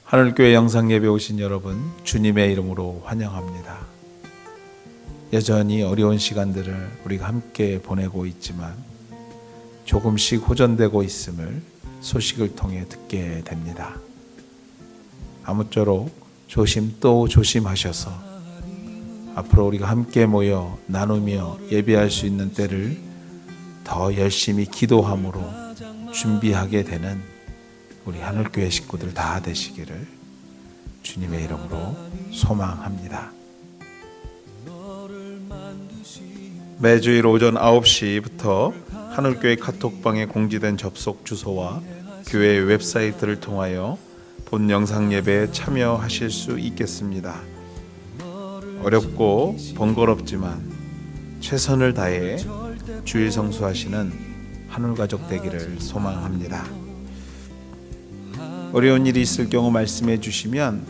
하늘교회 영상예배 오신 여러분, 주님의 이름으로 환영합니다. 여전히 어려운 시간들을 우리가 함께 보내고 있지만 조금씩 호전되고 있음을 소식을 통해 듣게 됩니다. 아무쪼록 조심 또 조심하셔서 앞으로 우리가 함께 모여 나누며 예배할 수 있는 때를 더 열심히 기도함으로 준비하게 되는 우리 하늘교회 식구들 다 되시기를 주님의 이름으로 소망합니다. 매주일 오전 9시부터 하늘교회 카톡방에 공지된 접속 주소와 교회 웹사이트를 통하여 본 영상 예배에 참여하실 수 있겠습니다. 어렵고 번거롭지만 최선을 다해 주일 성수하시는 하늘가족 되기를 소망합니다. 어려운 일이 있을 경우 말씀해 주시면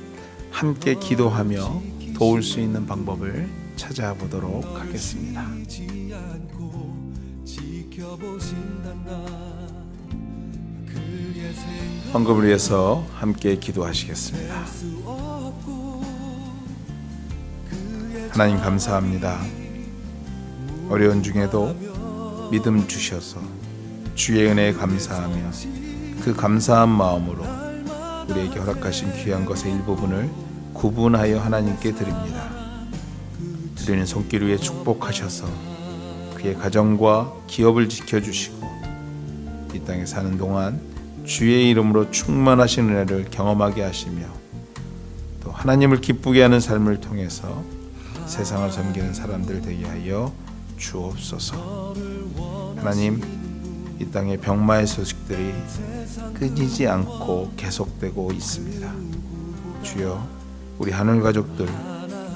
함께 기도하며 도울 수 있는 방법을 찾아보도록 하겠습니다. 헌금을 위해서 함께 기도하시겠습니다. 하나님 감사합니다. 어려운 중에도 믿음 주셔서 주의 은혜에 감사하며 그 감사한 마음으로 우리에게 허락하신 귀한 것의 일부분을 구분하여 하나님께 드립니다. 드리는 손길 위에 축복하셔서 그의 가정과 기업을 지켜주시고 이 땅에 사는 동안 주의 이름으로 충만하신 은혜를 경험하게 하시며 또 하나님을 기쁘게 하는 삶을 통해서 세상을 섬기는 사람들 되게 하여 주옵소서. 하나님, 이 땅의 병마의 소식들이 끊이지 않고 계속되고 있습니다. 주여, 우리 하늘 가족들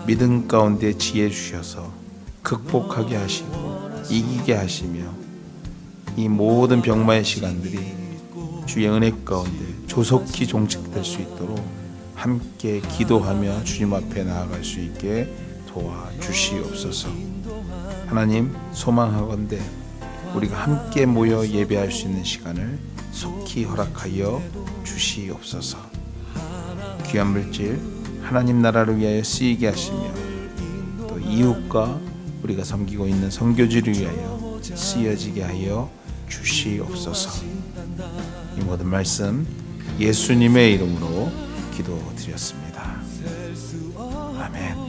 믿음 가운데 지혜 주셔서 극복하게 하시고 이기게 하시며 이 모든 병마의 시간들이 주의 은혜 가운데 조속히 종식될 수 있도록 함께 기도하며 주님 앞에 나아갈 수 있게 도와주시옵소서. 하나님, 소망하건대 우리가 함께 모여 예배할 수 있는 시간을 속히 허락하여 주시옵소서. 귀한 물질 하나님 나라를 위하여 쓰이게 하시며 또 이웃과 우리가 섬기고 있는 선교지를 위하여 쓰여지게 하여 주시옵소서. 이 모든 말씀 예수님의 이름으로 기도드렸습니다. 아멘.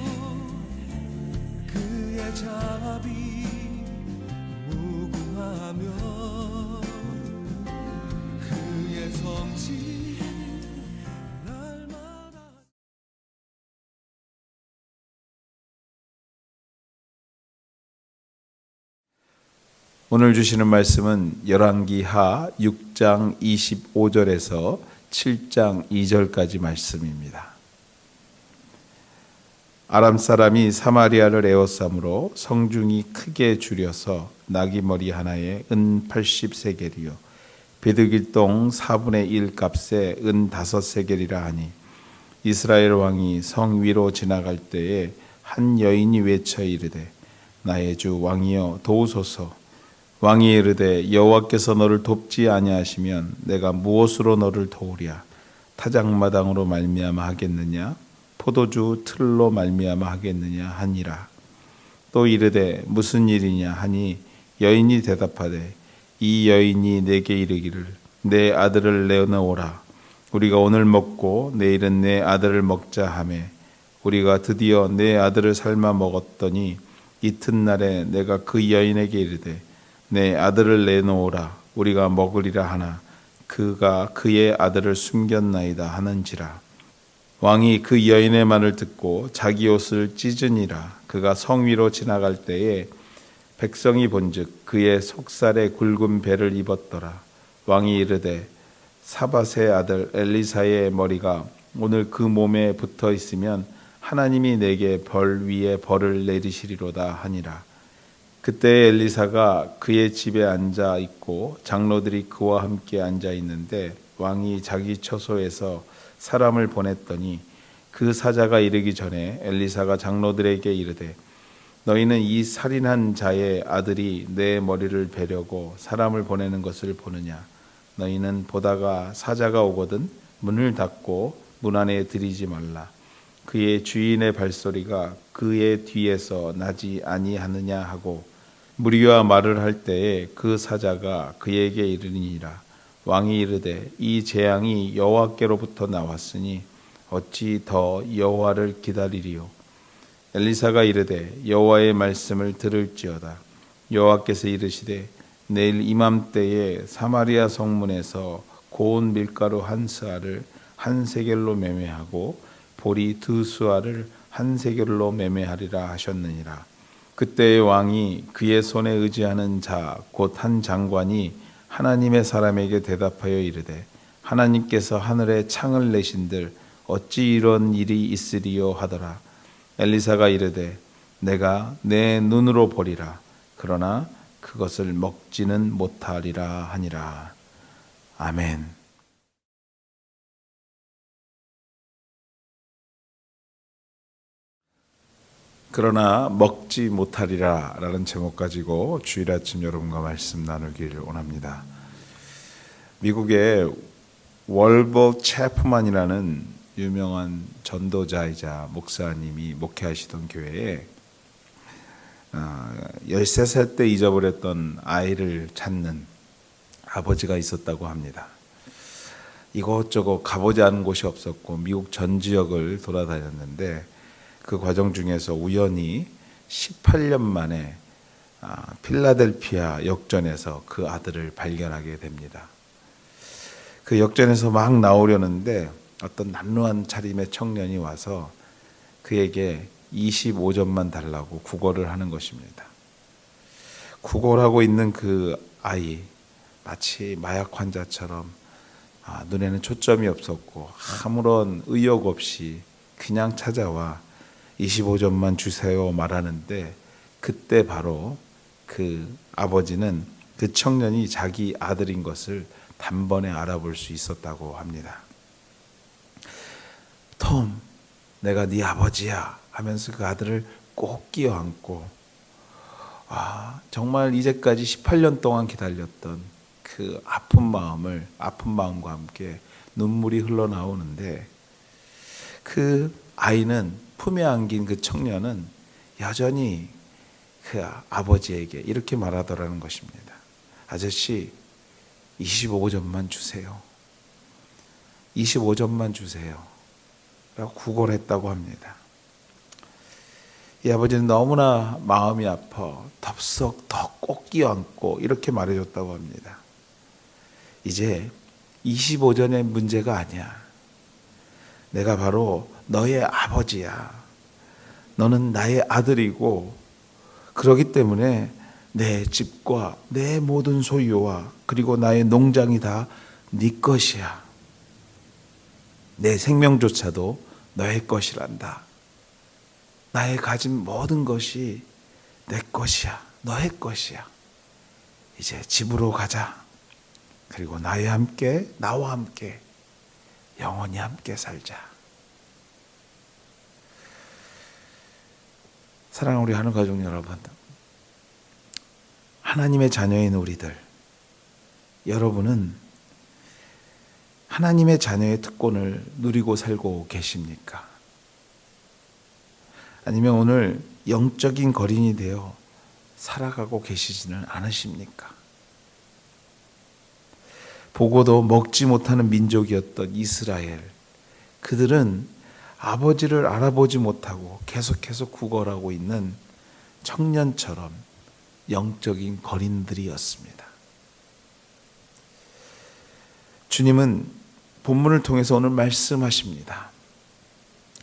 오늘 주시는 말씀은 열왕기하 6장 25절에서 7장 2절까지 말씀입니다. 아람 사람이 사마리아를 에워싸므로 성중이 크게 줄여서 나귀머리 하나에 은 80세겔이요 비두길동 4분의 1 값에 은 5세겔이라 하니 이스라엘 왕이 성 위로 지나갈 때에 한 여인이 외쳐 이르되 나의 주 왕이여 도우소서. 왕이 이르되 여호와께서 너를 돕지 아니하시면 내가 무엇으로 너를 도우랴? 타작마당으로 말미암아 하겠느냐? 포도주 틀로 말미암아 하겠느냐 하니라. 또 이르되 무슨 일이냐 하니 여인이 대답하되 이 여인이 내게 이르기를 내 아들을 내어놓으라. 우리가 오늘 먹고 내일은 내 아들을 먹자 하매 우리가 드디어 내 아들을 삶아 먹었더니 이튿날에 내가 그 여인에게 이르되 내 아들을 내놓으라. 우리가 먹으리라 하나 그가 그의 아들을 숨겼나이다 하는지라. 왕이 그 여인의 말을 듣고 자기 옷을 찢으니라. 그가 성 위로 지나갈 때에 백성이 본즉 그의 속살에 굵은 배를 입었더라. 왕이 이르되 사밧의 아들 엘리사의 머리가 오늘 그 몸에 붙어 있으면 하나님이 내게 벌 위에 벌을 내리시리로다 하니라. 그때 엘리사가 그의 집에 앉아 있고 장로들이 그와 함께 앉아 있는데 왕이 자기 처소에서 사람을 보냈더니 그 사자가 이르기 전에 엘리사가 장로들에게 이르되 너희는 이 살인한 자의 아들이 내 머리를 베려고 사람을 보내는 것을 보느냐? 너희는 보다가 사자가 오거든 문을 닫고 문 안에 들이지 말라. 그의 주인의 발소리가 그의 뒤에서 나지 아니하느냐 하고 무리와 말을 할 때에 그 사자가 그에게 이르니라. 왕이 이르되 이 재앙이 여호와께로부터 나왔으니 어찌 더 여호와를 기다리리요. 엘리사가 이르되 여호와의 말씀을 들을지어다. 여호와께서 이르시되 내일 이맘때에 사마리아 성문에서 고운 밀가루 한 스아를 한 세겔로 매매하고 보리 두 수아를 한 세겔로 매매하리라 하셨느니라. 그때의 왕이 그의 손에 의지하는 자 곧 한 장관이 하나님의 사람에게 대답하여 이르되 하나님께서 하늘에 창을 내신들 어찌 이런 일이 있으리요 하더라. 엘리사가 이르되 내가 내 눈으로 보리라. 그러나 그것을 먹지는 못하리라 하니라. 아멘. 그러나 먹지 못하리라 라는 제목 가지고 주일 아침 여러분과 말씀 나누기를 원합니다. 미국의 월버 채프만이라는 유명한 전도자이자 목사님이 목회하시던 교회에 13살 때 잊어버렸던 아이를 찾는 아버지가 있었다고 합니다. 이곳저곳 가보지 않은 곳이 없었고 미국 전 지역을 돌아다녔는데 그 과정 중에서 우연히 18년 만에 필라델피아 역전에서 그 아들을 발견하게 됩니다. 그 역전에서 막 나오려는데 어떤 남루한 차림의 청년이 와서 그에게 25점만 달라고 구걸을 하는 것입니다. 구걸하고 있는 그 아이 마치 마약 환자처럼 눈에는 초점이 없었고 아무런 의욕 없이 그냥 찾아와 25점만 주세요 말하는데 그때 바로 그 아버지는 그 청년이 자기 아들인 것을 단번에 알아볼 수 있었다고 합니다. 톰, 내가 네 아버지야 하면서 그 아들을 꼭 끼어안고 정말 이제까지 18년 동안 기다렸던 그 아픈 마음과 함께 눈물이 흘러나오는데 그 아이는 품에 안긴 그 청년은 여전히 그 아버지에게 이렇게 말하더라는 것입니다. 아저씨 25점만 주세요. 25점만 주세요. 라고 구걸했다고 합니다. 이 아버지는 너무나 마음이 아파 덥석 더 꼭 끼어안고 이렇게 말해줬다고 합니다. 이제 25점의 문제가 아니야. 내가 바로 너의 아버지야. 너는 나의 아들이고 그러기 때문에 내 집과 내 모든 소유와 그리고 나의 농장이 다 네 것이야. 내 생명조차도 너의 것이란다. 나의 가진 모든 것이 내 것이야. 너의 것이야. 이제 집으로 가자. 그리고 나와 함께 영원히 함께 살자. 사랑하는 우리 하늘 가족 여러분, 하나님의 자녀인 우리들, 여러분은 하나님의 자녀의 특권을 누리고 살고 계십니까? 아니면 오늘 영적인 거린이 되어 살아가고 계시지는 않으십니까? 보고도 먹지 못하는 민족이었던 이스라엘, 그들은 아버지를 알아보지 못하고 계속해서 구걸하고 있는 청년처럼 영적인 거린들이었습니다. 주님은 본문을 통해서 오늘 말씀하십니다.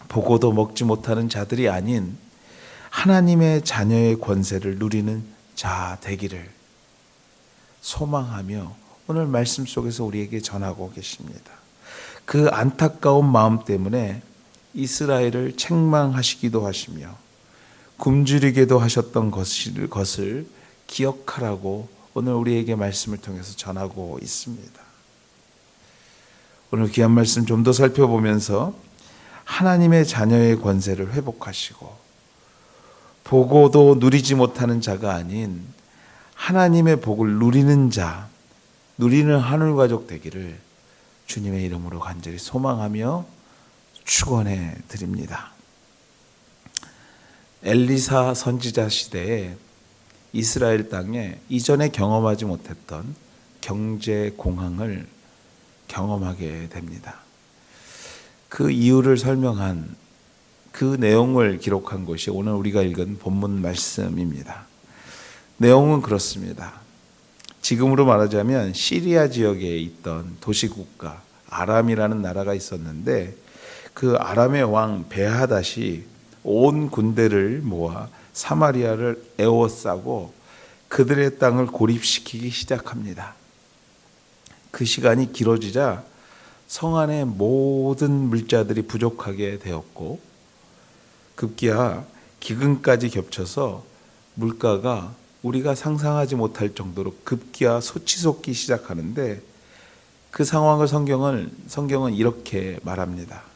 보고도 먹지 못하는 자들이 아닌 하나님의 자녀의 권세를 누리는 자 되기를 소망하며 오늘 말씀 속에서 우리에게 전하고 계십니다. 그 안타까운 마음 때문에 이스라엘을 책망하시기도 하시며 굶주리게도 하셨던 것을 기억하라고 오늘 우리에게 말씀을 통해서 전하고 있습니다. 오늘 귀한 말씀 좀 더 살펴보면서 하나님의 자녀의 권세를 회복하시고 보고도 누리지 못하는 자가 아닌 하나님의 복을 누리는 자, 누리는 하늘 가족 되기를 주님의 이름으로 간절히 소망하며 축원해 드립니다. 엘리사 선지자 시대에 이스라엘 땅에 이전에 경험하지 못했던 경제 공황을 경험하게 됩니다. 그 이유를 설명한 그 내용을 기록한 것이 오늘 우리가 읽은 본문 말씀입니다. 내용은 그렇습니다. 지금으로 말하자면 시리아 지역에 있던 도시국가 아람이라는 나라가 있었는데, 그 아람의 왕 베하닷이 온 군대를 모아 사마리아를 에워싸고 그들의 땅을 고립시키기 시작합니다. 그 시간이 길어지자 성 안의 모든 물자들이 부족하게 되었고, 급기야 기근까지 겹쳐서 물가가 우리가 상상하지 못할 정도로 급기야 솟기 시작하는데, 그 상황을 성경은 이렇게 말합니다.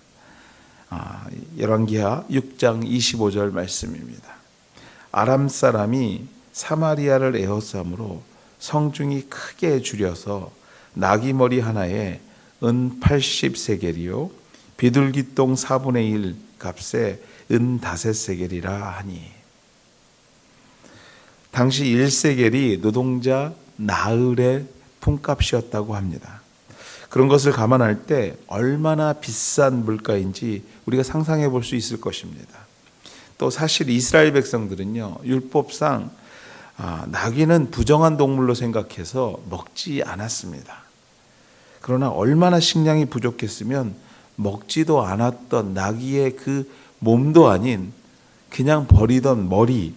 열왕기하 6장 25절 말씀입니다. 아람 사람이 사마리아를 에워싸므로 성중이 크게 줄여서 나귀머리 하나에 은 80세겔이요 비둘기똥 4분의 1 값에 은 5세겔이라 하니. 당시 1세겔이 노동자 나흘의 품값이었다고 합니다. 그런 것을 감안할 때 얼마나 비싼 물가인지 우리가 상상해 볼 수 있을 것입니다. 또 사실 이스라엘 백성들은요, 율법상 나귀는 부정한 동물로 생각해서 먹지 않았습니다. 그러나 얼마나 식량이 부족했으면 먹지도 않았던 나귀의 그 몸도 아닌 그냥 버리던 머리,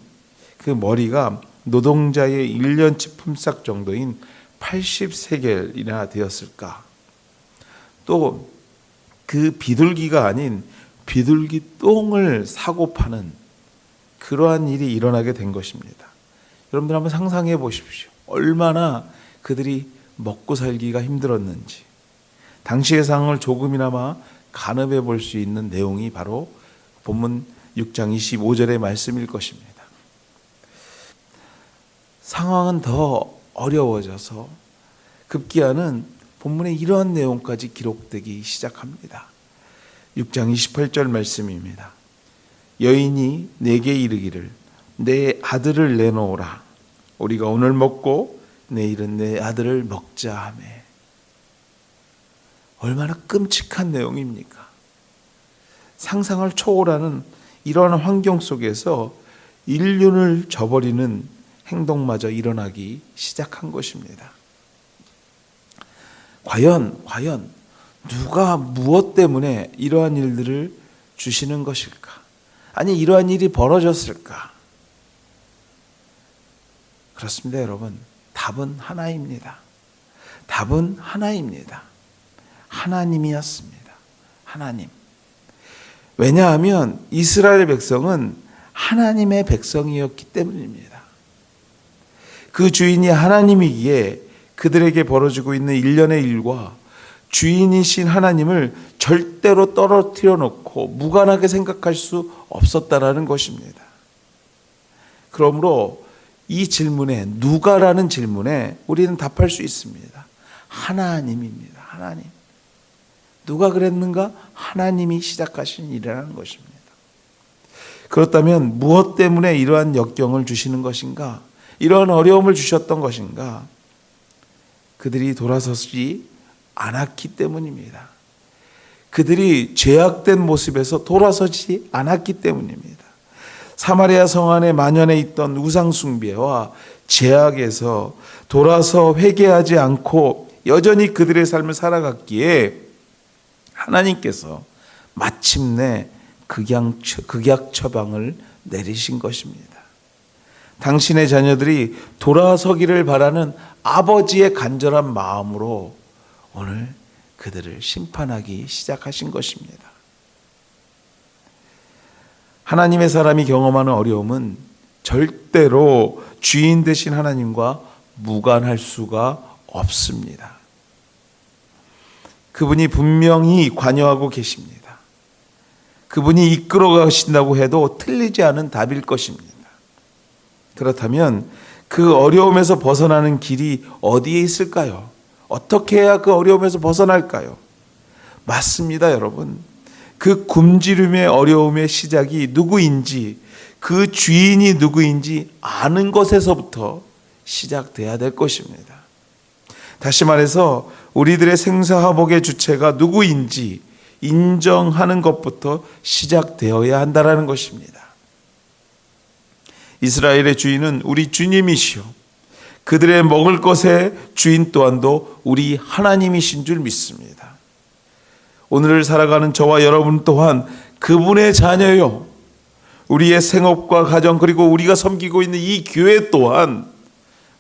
그 머리가 노동자의 1년치 품삯 정도인 80세겔이나 되었을까? 또 그 비둘기가 아닌 비둘기 똥을 사고 파는 그러한 일이 일어나게 된 것입니다. 여러분들 한번 상상해 보십시오. 얼마나 그들이 먹고 살기가 힘들었는지. 당시의 상황을 조금이나마 가늠해 볼 수 있는 내용이 바로 본문 6장 25절의 말씀일 것입니다. 상황은 더 어려워져서 급기야는 본문에 이러한 내용까지 기록되기 시작합니다. 6장 28절 말씀입니다. 여인이 내게 이르기를 내 아들을 내놓으라. 우리가 오늘 먹고 내일은 내 아들을 먹자 하며. 얼마나 끔찍한 내용입니까? 상상을 초월하는 이러한 환경 속에서 인륜을 저버리는 행동마저 일어나기 시작한 것입니다. 과연 누가 무엇 때문에 이러한 일들을 주시는 것일까? 아니, 이러한 일이 벌어졌을까? 그렇습니다, 여러분. 답은 하나입니다. 답은 하나입니다. 하나님이었습니다. 하나님. 왜냐하면 이스라엘 백성은 하나님의 백성이었기 때문입니다. 그 주인이 하나님이기에 그들에게 벌어지고 있는 일련의 일과 주인이신 하나님을 절대로 떨어뜨려 놓고 무관하게 생각할 수 없었다라는 것입니다. 그러므로 이 질문에, 누가라는 질문에 우리는 답할 수 있습니다. 하나님입니다. 하나님. 누가 그랬는가? 하나님이 시작하신 일이라는 것입니다. 그렇다면 무엇 때문에 이러한 역경을 주시는 것인가? 이러한 어려움을 주셨던 것인가? 그들이 돌아서지 않았기 때문입니다. 그들이 죄악된 모습에서 돌아서지 않았기 때문입니다. 사마리아 성 안에 만연해 있던 우상 숭배와 죄악에서 돌아서 회개하지 않고 여전히 그들의 삶을 살아갔기에 하나님께서 마침내 극약 처방을 내리신 것입니다. 당신의 자녀들이 돌아서기를 바라는 아버지의 간절한 마음으로 오늘 그들을 심판하기 시작하신 것입니다. 하나님의 사람이 경험하는 어려움은 절대로 주인 되신 하나님과 무관할 수가 없습니다. 그분이 분명히 관여하고 계십니다. 그분이 이끌어 가신다고 해도 틀리지 않은 답일 것입니다. 그렇다면 그 어려움에서 벗어나는 길이 어디에 있을까요? 어떻게 해야 그 어려움에서 벗어날까요? 맞습니다, 여러분. 그 굶주림의 어려움의 시작이 누구인지, 그 주인이 누구인지 아는 것에서부터 시작돼야 될 것입니다. 다시 말해서 우리들의 생사화복의 주체가 누구인지 인정하는 것부터 시작되어야 한다는 것입니다. 이스라엘의 주인은 우리 주님이시오, 그들의 먹을 것의 주인 또한도 우리 하나님이신 줄 믿습니다. 오늘을 살아가는 저와 여러분 또한 그분의 자녀요, 우리의 생업과 가정, 그리고 우리가 섬기고 있는 이 교회 또한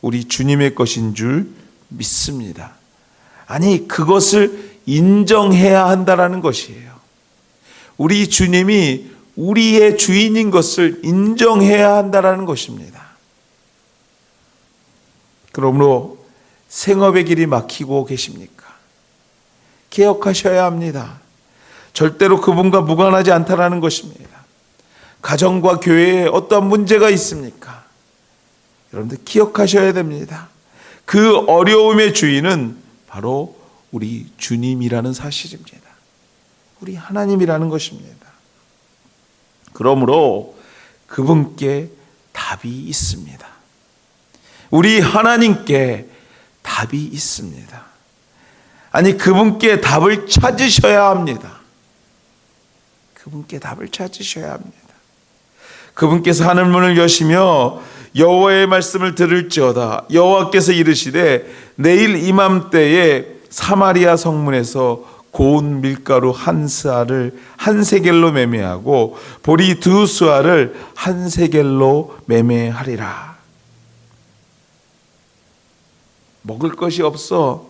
우리 주님의 것인 줄 믿습니다. 아니, 그것을 인정해야 한다는 것이에요. 우리 주님이 우리의 주인인 것을 인정해야 한다는 것입니다. 그러므로 생업의 길이 막히고 계십니까? 개혁하셔야 합니다. 절대로 그분과 무관하지 않다는 것입니다. 가정과 교회에 어떠한 문제가 있습니까? 여러분들 기억하셔야 됩니다. 그 어려움의 주인은 바로 우리 주님이라는 사실입니다. 우리 하나님이라는 것입니다. 그러므로 그분께 답이 있습니다. 우리 하나님께 답이 있습니다. 아니, 그분께 답을 찾으셔야 합니다. 그분께 답을 찾으셔야 합니다. 그분께서 하늘문을 여시며 여호와의 말씀을 들을지어다. 여호와께서 이르시되 내일 이맘때에 사마리아 성문에서 고운 밀가루 한 스아를 한 세겔로 매매하고 보리 두 스아를 한 세겔로 매매하리라. 먹을 것이 없어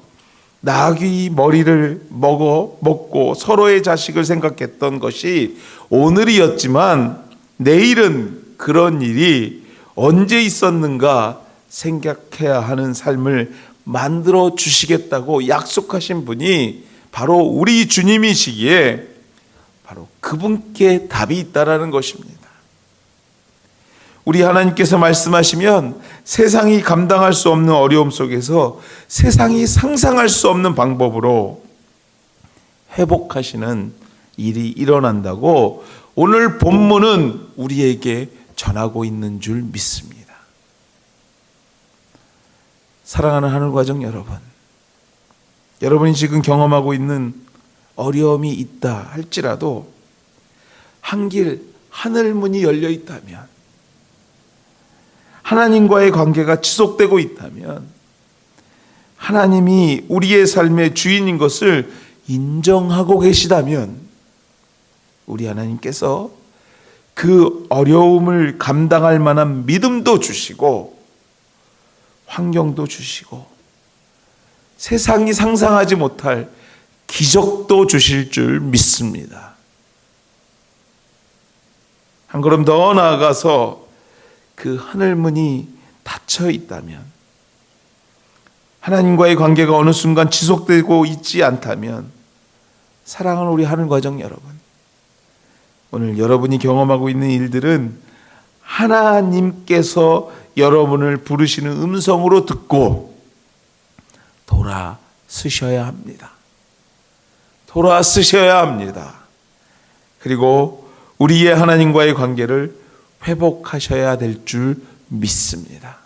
나귀 머리를 먹고 서로의 자식을 생각했던 것이 오늘이었지만 내일은 그런 일이 언제 있었는가 생각해야 하는 삶을 만들어 주시겠다고 약속하신 분이 바로 우리 주님이시기에 바로 그분께 답이 있다라는 것입니다. 우리 하나님께서 말씀하시면 세상이 감당할 수 없는 어려움 속에서 세상이 상상할 수 없는 방법으로 회복하시는 일이 일어난다고 오늘 본문은 우리에게 전하고 있는 줄 믿습니다. 사랑하는 하늘가정 여러분, 여러분이 지금 경험하고 있는 어려움이 있다 할지라도 한길 하늘문이 열려 있다면, 하나님과의 관계가 지속되고 있다면, 하나님이 우리의 삶의 주인인 것을 인정하고 계시다면 우리 하나님께서 그 어려움을 감당할 만한 믿음도 주시고 환경도 주시고 세상이 상상하지 못할 기적도 주실 줄 믿습니다. 한 걸음 더 나아가서 그 하늘문이 닫혀 있다면, 하나님과의 관계가 어느 순간 지속되고 있지 않다면, 사랑하는 우리 하늘가정 여러분, 오늘 여러분이 경험하고 있는 일들은 하나님께서 여러분을 부르시는 음성으로 듣고 돌아서셔야 합니다. 돌아서셔야 합니다. 그리고 우리의 하나님과의 관계를 회복하셔야 될 줄 믿습니다.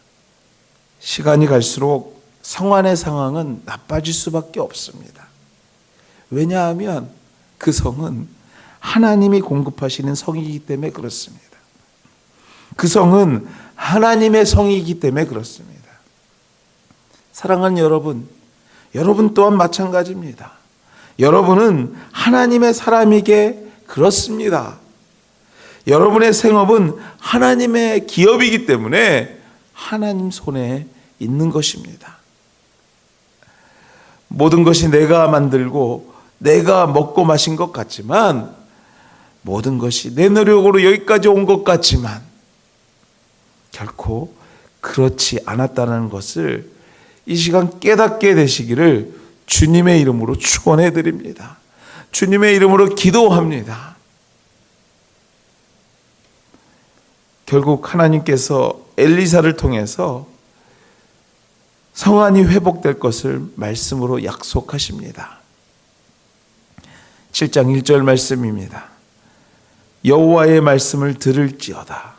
시간이 갈수록 성안의 상황은 나빠질 수밖에 없습니다. 왜냐하면 그 성은 하나님이 공급하시는 성이기 때문에 그렇습니다. 그 성은 하나님의 성이기 때문에 그렇습니다. 사랑하는 여러분, 여러분 또한 마찬가지입니다. 여러분은 하나님의 사람이게 그렇습니다. 여러분의 생업은 하나님의 기업이기 때문에 하나님 손에 있는 것입니다. 모든 것이 내가 만들고 내가 먹고 마신 것 같지만, 모든 것이 내 노력으로 여기까지 온 것 같지만 결코 그렇지 않았다는 것을 이 시간 깨닫게 되시기를 주님의 이름으로 축원해 드립니다. 주님의 이름으로 기도합니다. 결국 하나님께서 엘리사를 통해서 성안이 회복될 것을 말씀으로 약속하십니다. 7장 1절 말씀입니다. 여호와의 말씀을 들을지어다.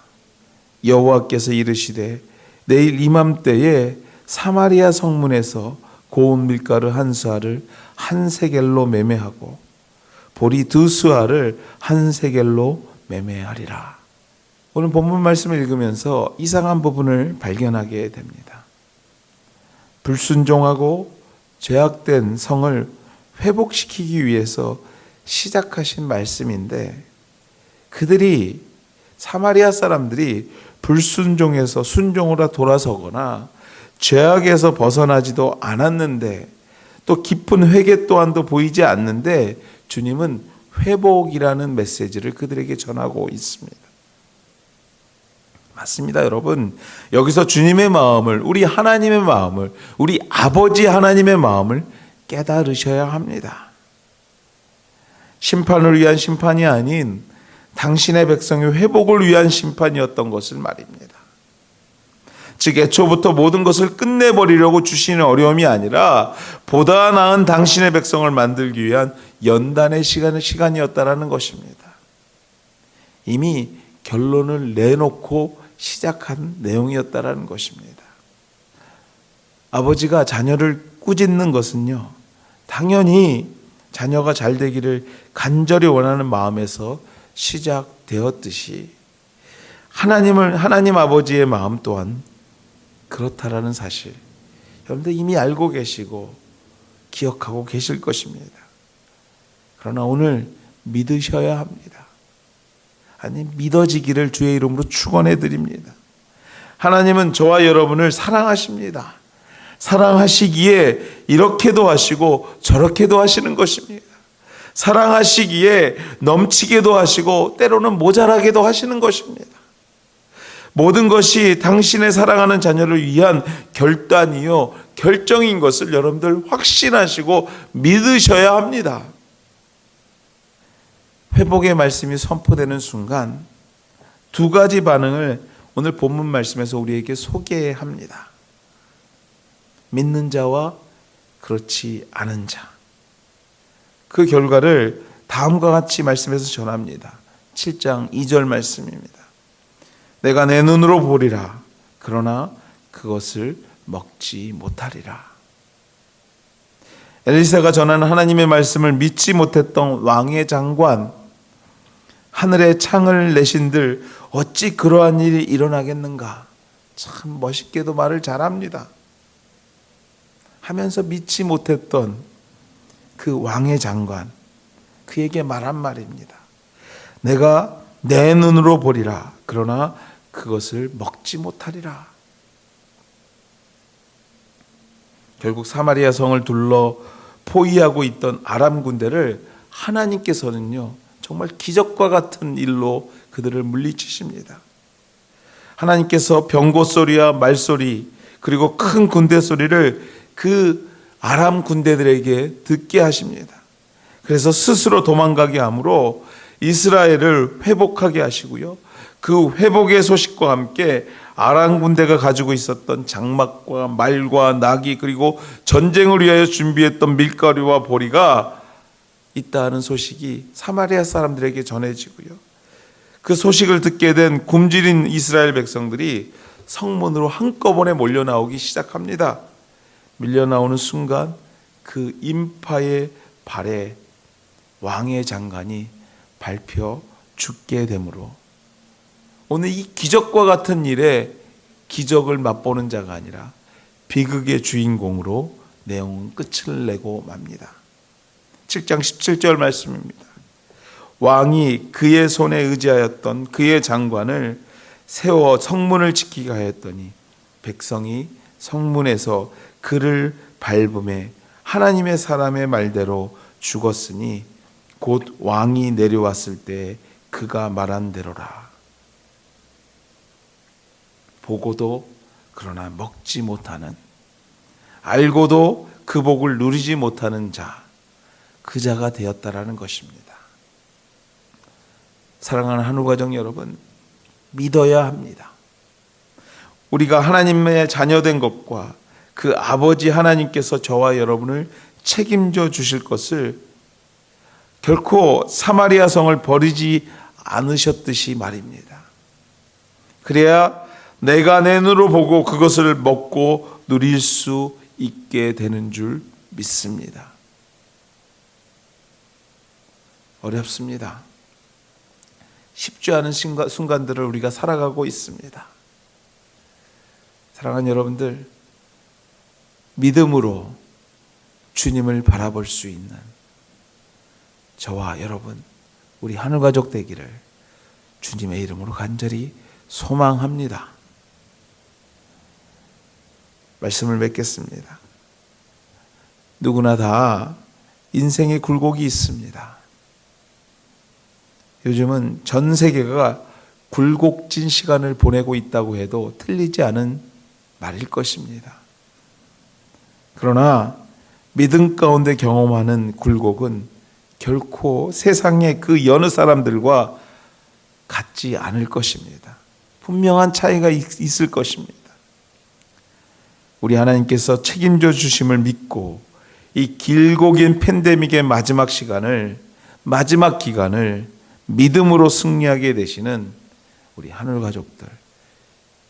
여호와께서 이르시되 내일 이맘때에 사마리아 성문에서 고운 밀가루 한 수아를 한 세겔로 매매하고 보리 두 수아를 한 세겔로 매매하리라. 오늘 본문 말씀을 읽으면서 이상한 부분을 발견하게 됩니다. 불순종하고 죄악된 성을 회복시키기 위해서 시작하신 말씀인데, 그들이, 사마리아 사람들이 불순종해서 순종으로 돌아서거나 죄악에서 벗어나지도 않았는데, 또 깊은 회개 또한도 보이지 않는데 주님은 회복이라는 메시지를 그들에게 전하고 있습니다. 맞습니다, 여러분. 여기서 주님의 마음을, 우리 하나님의 마음을, 우리 아버지 하나님의 마음을 깨달으셔야 합니다. 심판을 위한 심판이 아닌 당신의 백성의 회복을 위한 심판이었던 것을 말입니다. 즉 애초부터 모든 것을 끝내버리려고 주시는 어려움이 아니라 보다 나은 당신의 백성을 만들기 위한 연단의 시간이었다라는 것입니다. 이미 결론을 내놓고 시작한 내용이었다라는 것입니다. 아버지가 자녀를 꾸짖는 것은요, 당연히 자녀가 잘 되기를 간절히 원하는 마음에서 시작되었듯이 하나님 아버지의 마음 또한 그렇다라는 사실, 여러분들 이미 알고 계시고 기억하고 계실 것입니다. 그러나 오늘 믿으셔야 합니다. 아니, 믿어지기를 주의 이름으로 축원해 드립니다. 하나님은 저와 여러분을 사랑하십니다. 사랑하시기에 이렇게도 하시고 저렇게도 하시는 것입니다. 사랑하시기에 넘치게도 하시고 때로는 모자라게도 하시는 것입니다. 모든 것이 당신의 사랑하는 자녀를 위한 결단이요, 결정인 것을 여러분들 확신하시고 믿으셔야 합니다. 회복의 말씀이 선포되는 순간 두 가지 반응을 오늘 본문 말씀에서 우리에게 소개합니다. 믿는 자와 그렇지 않은 자. 그 결과를 다음과 같이 말씀에서 전합니다. 7장 2절 말씀입니다. 내가 내 눈으로 보리라. 그러나 그것을 먹지 못하리라. 엘리사가 전하는 하나님의 말씀을 믿지 못했던 왕의 장관, 하늘에 창을 내신들 어찌 그러한 일이 일어나겠는가. 참 멋있게도 말을 잘합니다. 하면서 믿지 못했던 그 왕의 장관, 그에게 말한 말입니다. 내가 내 눈으로 보리라. 그러나 그것을 먹지 못하리라. 결국 사마리아 성을 둘러 포위하고 있던 아람 군대를 하나님께서는요, 정말 기적과 같은 일로 그들을 물리치십니다. 하나님께서 병고 소리와 말소리, 그리고 큰 군대 소리를 그 아람 군대들에게 듣게 하십니다. 그래서 스스로 도망가게 하므로 이스라엘을 회복하게 하시고요, 그 회복의 소식과 함께 아람 군대가 가지고 있었던 장막과 말과 나귀, 그리고 전쟁을 위하여 준비했던 밀가루와 보리가 있다는 소식이 사마리아 사람들에게 전해지고요, 그 소식을 듣게 된 굶주린 이스라엘 백성들이 성문으로 한꺼번에 몰려 나오기 시작합니다. 밀려 나오는 순간 그 인파의 발에 왕의 장관이 밟혀 죽게 되므로 오늘 이 기적과 같은 일에 기적을 맛보는 자가 아니라 비극의 주인공으로 내용은 끝을 내고 맙니다. 7장 17절 말씀입니다. 왕이 그의 손에 의지하였던 그의 장관을 세워 성문을 지키게 하였더니 백성이 성문에서 그를 밟음에 하나님의 사람의 말대로 죽었으니 곧 왕이 내려왔을 때 그가 말한 대로라. 보고도 그러나 먹지 못하는, 알고도 그 복을 누리지 못하는 자, 그 자가 되었다라는 것입니다. 사랑하는 한우가정 여러분, 믿어야 합니다. 우리가 하나님의 자녀된 것과 그 아버지 하나님께서 저와 여러분을 책임져 주실 것을 결코 사마리아 성을 버리지 않으셨듯이 말입니다. 그래야 내가 내 눈으로 보고 그것을 먹고 누릴 수 있게 되는 줄 믿습니다. 어렵습니다. 쉽지 않은 순간들을 우리가 살아가고 있습니다. 사랑하는 여러분들, 믿음으로 주님을 바라볼 수 있는 저와 여러분, 우리 하늘가족 되기를 주님의 이름으로 간절히 소망합니다. 말씀을 맺겠습니다. 누구나 다 인생의 굴곡이 있습니다. 요즘은 전 세계가 굴곡진 시간을 보내고 있다고 해도 틀리지 않은 말일 것입니다. 그러나 믿음 가운데 경험하는 굴곡은 결코 세상의 그 여느 사람들과 같지 않을 것입니다. 분명한 차이가 있을 것입니다. 우리 하나님께서 책임져 주심을 믿고 이 길고 긴 팬데믹의 마지막 기간을 믿음으로 승리하게 되시는 우리 하늘 가족들,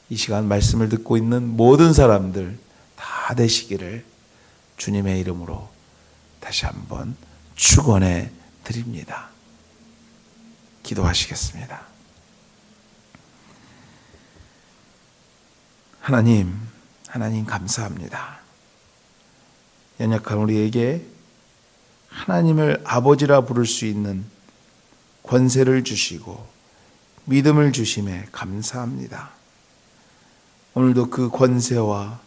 이 시간 말씀을 듣고 있는 모든 사람들 다 되시기를 주님의 이름으로 다시 한번 축원해 드립니다. 기도하시겠습니다. 하나님 감사합니다. 연약한 우리에게 하나님을 아버지라 부를 수 있는 권세를 주시고 믿음을 주심에 감사합니다. 오늘도 그 권세와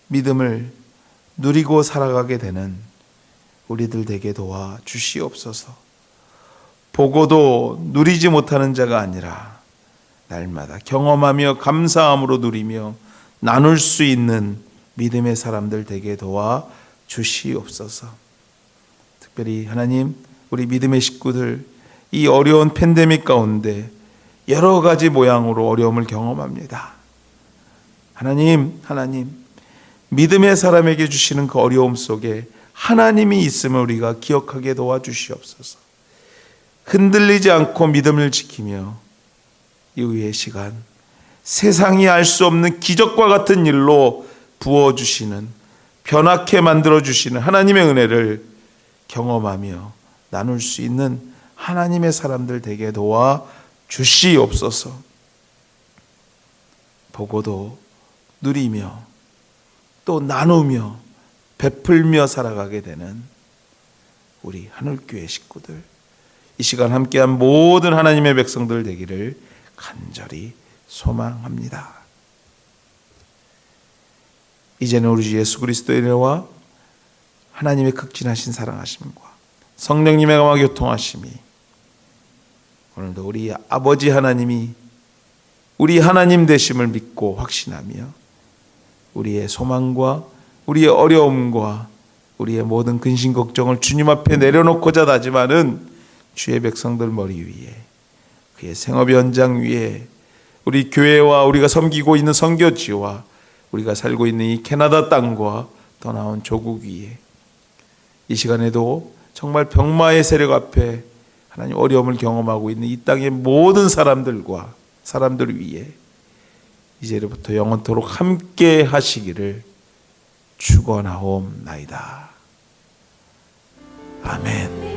믿음을 누리고 살아가게 되는 우리들 되게 도와 주시옵소서. 보고도 누리지 못하는 자가 아니라 날마다 경험하며 감사함으로 누리며 나눌 수 있는 믿음의 사람들 되게 도와 주시옵소서. 특별히 하나님, 우리 믿음의 식구들 이 어려운 팬데믹 가운데 여러 가지 모양으로 어려움을 경험합니다. 하나님, 믿음의 사람에게 주시는 그 어려움 속에 하나님이 있음을 우리가 기억하게 도와주시옵소서. 흔들리지 않고 믿음을 지키며 이후의 시간, 세상이 알 수 없는 기적과 같은 일로 부어주시는, 변하게 만들어주시는 하나님의 은혜를 경험하며 나눌 수 있는 하나님의 사람들 되게 도와주시옵소서. 보고도 누리며 또 나누며 베풀며 살아가게 되는 우리 하늘교회 식구들, 이 시간 함께한 모든 하나님의 백성들 되기를 간절히 소망합니다. 이제는 우리 주 예수 그리스도의 은혜와 하나님의 극진하신 사랑하심과 성령님의 감화 교통하심이 오늘도 우리 아버지 하나님이 우리 하나님 되심을 믿고 확신하며 우리의 소망과 우리의 어려움과 우리의 모든 근심 걱정을 주님 앞에 내려놓고자 다짐하는 주의 백성들 머리 위에, 그의 생업의 현장 위에, 우리 교회와 우리가 섬기고 있는 선교지와 우리가 살고 있는 이 캐나다 땅과 더 나은 조국 위에, 이 시간에도 정말 병마의 세력 앞에 하나님 어려움을 경험하고 있는 이 땅의 모든 사람들 위에 이제부터 영원토록 함께 하시기를 축원하옵나이다. 아멘.